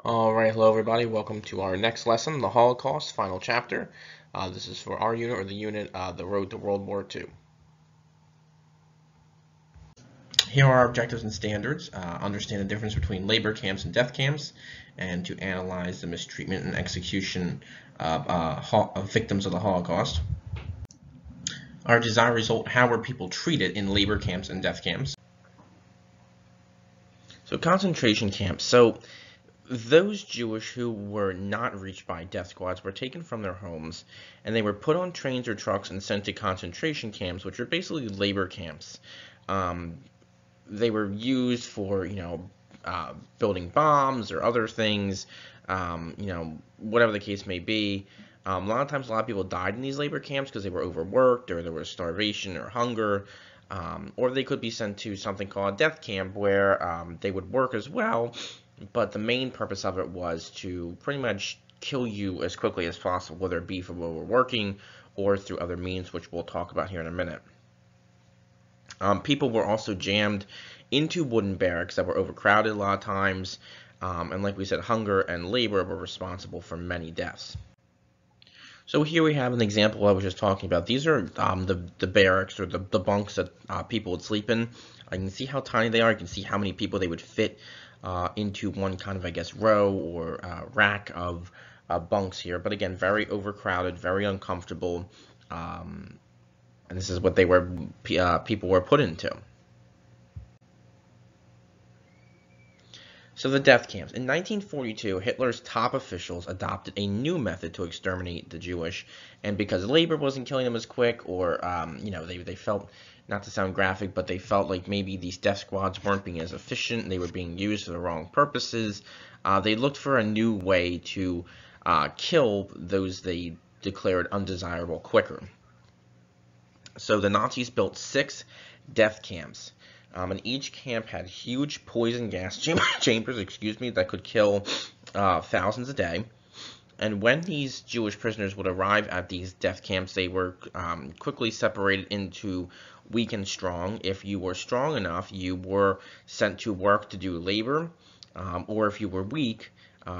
Alright, hello everybody. Welcome to our next lesson, the Holocaust, final chapter. This is for our unit, or the unit, The Road to World War II. Here are our objectives and standards. Understand the difference between labor camps and death camps, and to analyze the mistreatment and execution of victims of the Holocaust. Our desired result: how were people treated in labor camps and death camps? So concentration camps. So those Jewish who were not reached by death squads were taken from their homes, and they were put on trains or trucks and sent to concentration camps, which are basically labor camps. They were used for, building bombs or other things, whatever the case may be. A lot of times, a lot of people died in these labor camps because they were overworked, or there was starvation or hunger. Or they could be sent to something called a death camp, where they would work as well, but the main purpose of it was to pretty much kill you as quickly as possible, whether it be from overworking or through other means, which we'll talk about here in a minute. People were also jammed into wooden barracks that were overcrowded a lot of times, and like we said, hunger and labor were responsible for many deaths. So here we have an example I was just talking about. These are the barracks, or the bunks that people would sleep in. You can see how tiny they are. You can see how many people they would fit into one kind of, I guess, row or rack of bunks here. But again, very overcrowded, very uncomfortable, and this is what they were people were put into. So the death camps. In 1942, Hitler's top officials adopted a new method to exterminate the Jewish, and because labor wasn't killing them as quick, or they felt, not to sound graphic, but they felt like maybe these death squads weren't being as efficient, they were being used for the wrong purposes. They looked for a new way to kill those they declared undesirable quicker. So the Nazis built 6 death camps. And each camp had huge poison gas chambers, that could kill thousands a day. And when these Jewish prisoners would arrive at these death camps, they were quickly separated into weak and strong. If you were strong enough, you were sent to work to do labor, or if you were weak,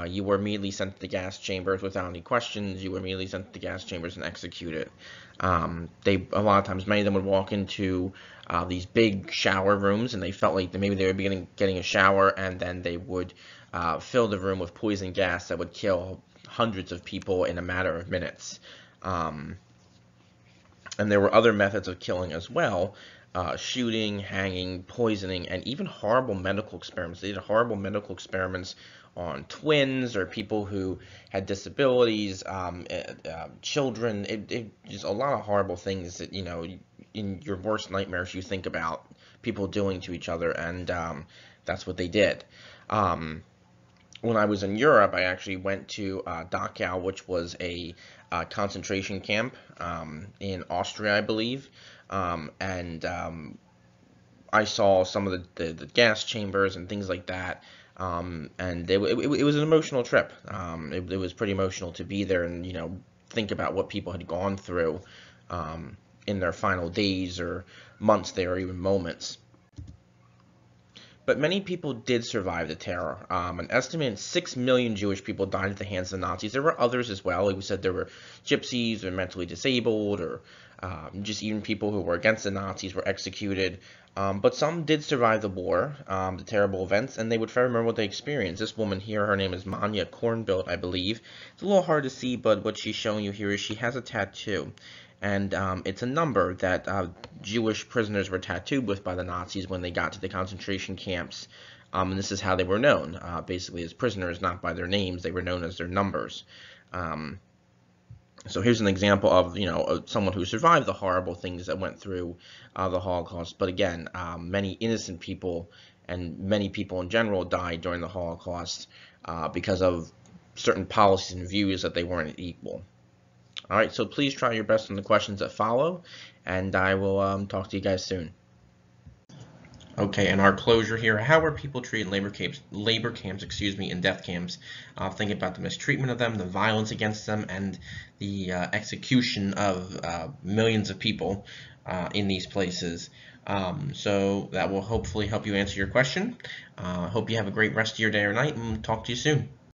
you were immediately sent to the gas chambers without any questions. You were immediately sent to the gas chambers and executed. A lot of times, many of them would walk into these big shower rooms, and they felt like maybe they were getting a shower, and then they would fill the room with poison gas that would kill hundreds of people in a matter of minutes. And there were other methods of killing as well. Shooting, hanging, poisoning, and even horrible medical experiments. They did horrible medical experiments on twins, or people who had disabilities, children. Just a lot of horrible things that, in your worst nightmares you think about people doing to each other, and that's what they did. When I was in Europe, I actually went to Dachau, which was a concentration camp in Austria, I believe. I saw some of the gas chambers and things like that, and it was an emotional trip. It was pretty emotional to be there and think about what people had gone through in their final days or months there, or even moments. But many people did survive the terror. An estimated 6 million Jewish people died at the hands of the Nazis. There were others as well. Like we said, there were gypsies or mentally disabled, or just even people who were against the Nazis were executed. But some did survive the war, the terrible events, and they would forever remember what they experienced. This woman here, her name is Manya Kornbild, I believe. It's a little hard to see, but what she's showing you here is she has a tattoo. And it's a number that Jewish prisoners were tattooed with by the Nazis when they got to the concentration camps. And this is how they were known, basically as prisoners, not by their names. They were known as their numbers. So here's an example of someone who survived the horrible things that went through the Holocaust. But again, many innocent people and many people in general died during the Holocaust because of certain policies and views that they weren't equal. All right, so please try your best on the questions that follow, and I will talk to you guys soon. Okay, and our closure here: how were people treated in labor camps, and death camps? Think about the mistreatment of them, the violence against them, and the execution of millions of people in these places. So that will hopefully help you answer your question. Hope you have a great rest of your day or night, and talk to you soon.